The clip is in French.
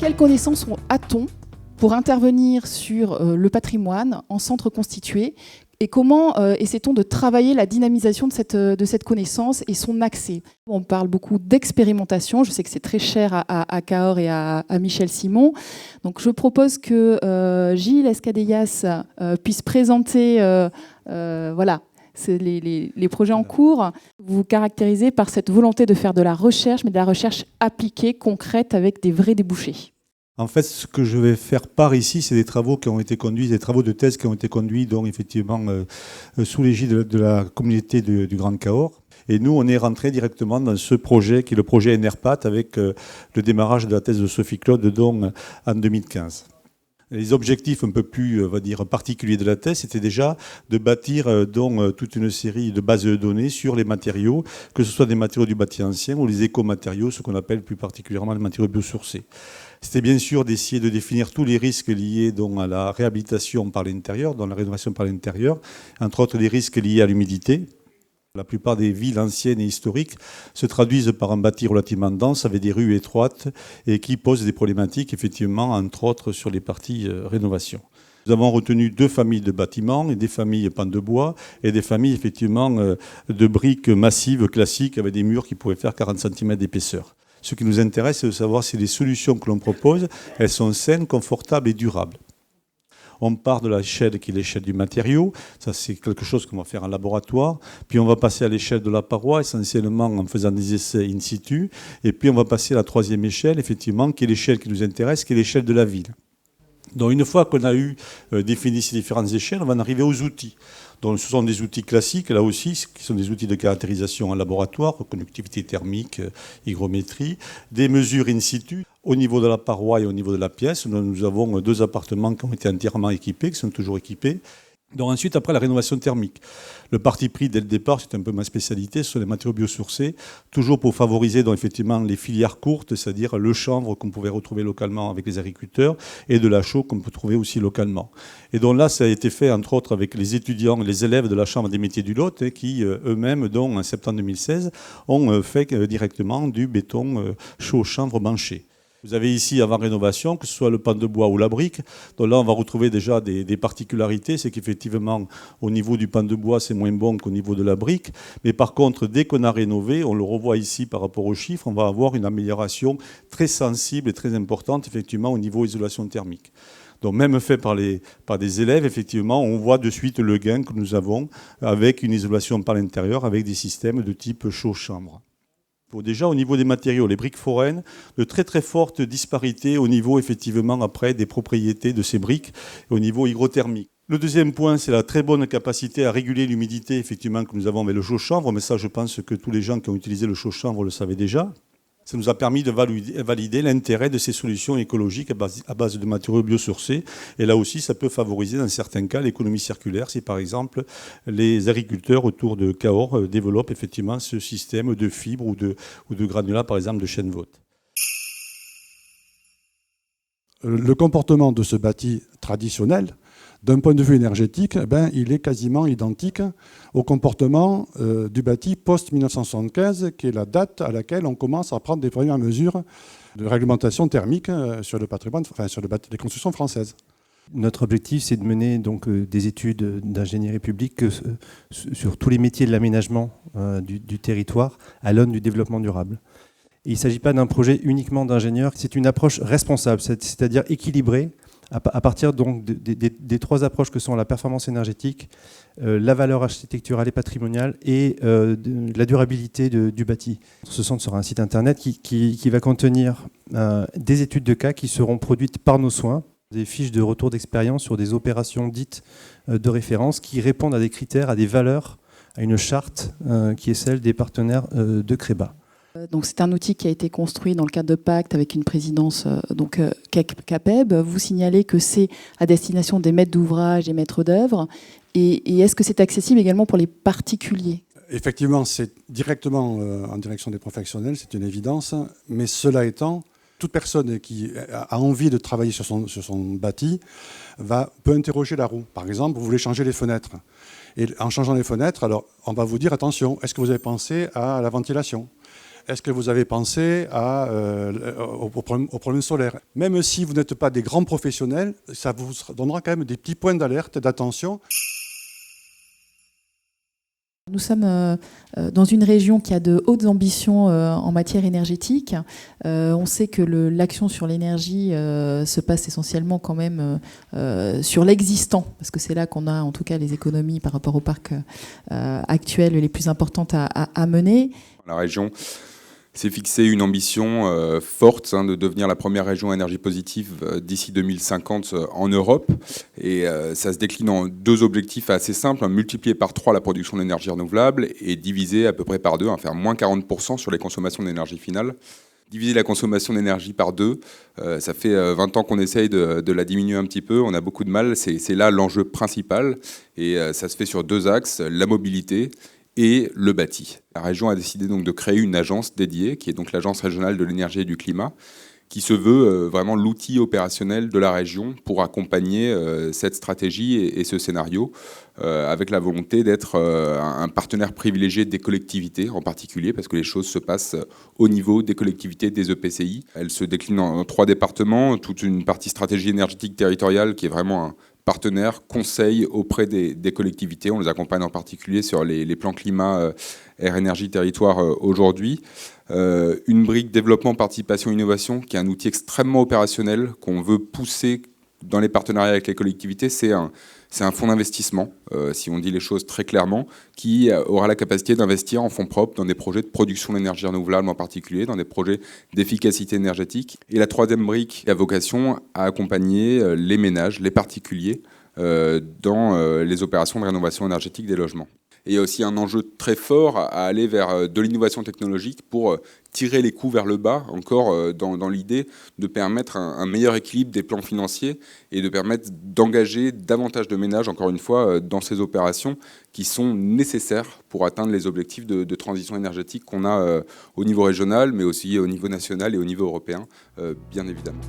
Quelles connaissances a-t-on pour intervenir sur le patrimoine en centre constitué et comment essaie-t-on de travailler la dynamisation de cette connaissance et son accès? On parle beaucoup d'expérimentation, je sais que c'est très cher à Cahors et à Michel Simon. Donc je propose que Gilles Escadéas puisse présenter voilà, c'est les projets en cours. Vous vous caractérisez par cette volonté de faire de la recherche, mais de la recherche appliquée, concrète, avec des vrais débouchés. En fait, ce que je vais faire part ici, c'est des travaux qui ont été conduits, des travaux de thèse qui ont été conduits, donc effectivement sous l'égide de la communauté du Grand Cahors. Et nous, on est rentré directement dans ce projet qui est le projet NRPAT avec le démarrage de la thèse de Sophie Claude donc, en 2015. Les objectifs un peu plus, on va dire, particuliers de la thèse, c'était déjà de bâtir toute une série de bases de données sur les matériaux, que ce soit des matériaux du bâti ancien ou les écomatériaux, ce qu'on appelle plus particulièrement les matériaux biosourcés. C'était bien sûr d'essayer de définir tous les risques liés donc, à la réhabilitation par l'intérieur, dans la rénovation par l'intérieur, entre autres les risques liés à l'humidité. La plupart des villes anciennes et historiques se traduisent par un bâti relativement dense avec des rues étroites et qui posent des problématiques, effectivement, entre autres sur les parties rénovation. Nous avons retenu 2 familles de bâtiments, et des familles pans de bois et des familles, effectivement, de briques massives classiques avec des murs qui pouvaient faire 40 cm d'épaisseur. Ce qui nous intéresse, c'est de savoir si les solutions que l'on propose, elles sont saines, confortables et durables. On part de l'échelle qui est l'échelle du matériau. Ça, c'est quelque chose qu'on va faire en laboratoire. Puis on va passer à l'échelle de la paroi, essentiellement en faisant des essais in situ. Et puis on va passer à la 3e échelle, effectivement, qui est l'échelle qui nous intéresse, qui est l'échelle de la ville. Donc une fois qu'on a défini ces différentes échelles, on va en arriver aux outils. Donc ce sont des outils classiques, là aussi, qui sont des outils de caractérisation en laboratoire, conductivité thermique, hygrométrie, des mesures in situ. Au niveau de la paroi et au niveau de la pièce, nous avons 2 appartements qui ont été entièrement équipés, qui sont toujours équipés. Donc ensuite, après la rénovation thermique. Le parti pris dès le départ, c'est un peu ma spécialité, ce sont les matériaux biosourcés, toujours pour favoriser donc, effectivement les filières courtes, c'est-à-dire le chanvre qu'on pouvait retrouver localement avec les agriculteurs et de la chaux qu'on peut trouver aussi localement. Et donc là, ça a été fait entre autres avec les étudiants, les élèves de la Chambre des métiers du Lot, qui eux-mêmes, donc en septembre 2016, ont fait directement du béton chaud chanvre banché. Vous avez ici, avant rénovation, que ce soit le pan de bois ou la brique. Donc là, on va retrouver déjà des particularités. C'est qu'effectivement, au niveau du pan de bois, c'est moins bon qu'au niveau de la brique. Mais par contre, dès qu'on a rénové, on le revoit ici par rapport aux chiffres, on va avoir une amélioration très sensible et très importante, effectivement, au niveau isolation thermique. Donc même fait par des élèves, effectivement, on voit de suite le gain que nous avons avec une isolation par l'intérieur, avec des systèmes de type chaud-chambre. Déjà au niveau des matériaux, les briques foraines, de très très fortes disparités au niveau effectivement après des propriétés de ces briques au niveau hygrothermique. Le deuxième point, c'est la très bonne capacité à réguler l'humidité effectivement que nous avons avec le chaud-chanvre, mais ça je pense que tous les gens qui ont utilisé le chaud-chanvre le savaient déjà. Ça nous a permis de valider l'intérêt de ces solutions écologiques à base de matériaux biosourcés. Et là aussi, ça peut favoriser dans certains cas l'économie circulaire si par exemple les agriculteurs autour de Cahors développent effectivement ce système de fibres ou de granulats par exemple de chêne vote. Le comportement de ce bâti traditionnel, d'un point de vue énergétique, il est quasiment identique au comportement du bâti post-1975, qui est la date à laquelle on commence à prendre des premières mesures de réglementation thermique sur le patrimoine, sur les constructions françaises. Notre objectif, c'est de mener donc, des études d'ingénierie publique sur tous les métiers de l'aménagement du territoire à l'aune du développement durable. Et il ne s'agit pas d'un projet uniquement d'ingénieurs, c'est une approche responsable, c'est-à-dire équilibrée, à partir donc des 3 approches que sont la performance énergétique, la valeur architecturale et patrimoniale et la durabilité du bâti. Ce centre sera un site internet qui va contenir des études de cas qui seront produites par nos soins, des fiches de retour d'expérience sur des opérations dites de référence qui répondent à des critères, à des valeurs, à une charte qui est celle des partenaires de CREBA. Donc c'est un outil qui a été construit dans le cadre de Pacte avec une présidence CAPEB. Vous signalez que c'est à destination des maîtres d'ouvrage et maîtres d'œuvre. Et est-ce que c'est accessible également pour les particuliers ? Effectivement, c'est directement en direction des professionnels, c'est une évidence. Mais cela étant, toute personne qui a envie de travailler sur son bâti peut interroger la roue. Par exemple, vous voulez changer les fenêtres. Et en changeant les fenêtres, alors on va vous dire, attention, est-ce que vous avez pensé à la ventilation ? Est-ce que vous avez pensé au problème solaire? Même si vous n'êtes pas des grands professionnels, ça vous donnera quand même des petits points d'alerte, d'attention. Nous sommes dans une région qui a de hautes ambitions en matière énergétique. On sait que l'action sur l'énergie se passe essentiellement quand même sur l'existant, parce que c'est là qu'on a en tout cas les économies par rapport au parc actuel les plus importantes à mener. La région s'est fixé une ambition forte de devenir la première région à énergie positive d'ici 2050 en Europe. Et ça se décline en deux objectifs assez simples, multiplier par 3 la production d'énergie renouvelable et diviser à peu près par 2, faire moins 40% sur les consommations d'énergie finale. Diviser la consommation d'énergie par 2, ça fait 20 ans qu'on essaye de la diminuer un petit peu, on a beaucoup de mal, c'est là l'enjeu principal. Et ça se fait sur 2 axes, la mobilité et le bâti. La région a décidé donc de créer une agence dédiée, qui est donc l'Agence régionale de l'énergie et du climat, qui se veut vraiment l'outil opérationnel de la région pour accompagner cette stratégie et ce scénario, avec la volonté d'être un partenaire privilégié des collectivités en particulier, parce que les choses se passent au niveau des collectivités, des EPCI. Elle se décline en 3 départements, toute une partie stratégie énergétique territoriale qui est vraiment un partenaire, conseil auprès des collectivités. On les accompagne en particulier sur les plans climat, air, énergie, territoire aujourd'hui. Une brique développement, participation, innovation, qui est un outil extrêmement opérationnel qu'on veut pousser dans les partenariats avec les collectivités. C'est un fonds d'investissement, si on dit les choses très clairement, qui aura la capacité d'investir en fonds propres dans des projets de production d'énergie renouvelable en particulier, dans des projets d'efficacité énergétique. Et la 3e brique a vocation à accompagner les ménages, les particuliers, dans les opérations de rénovation énergétique des logements. Et il y a aussi un enjeu très fort à aller vers de l'innovation technologique pour tirer les coûts vers le bas, encore dans l'idée de permettre un meilleur équilibre des plans financiers et de permettre d'engager davantage de ménages, encore une fois, dans ces opérations qui sont nécessaires pour atteindre les objectifs de transition énergétique qu'on a au niveau régional, mais aussi au niveau national et au niveau européen, bien évidemment.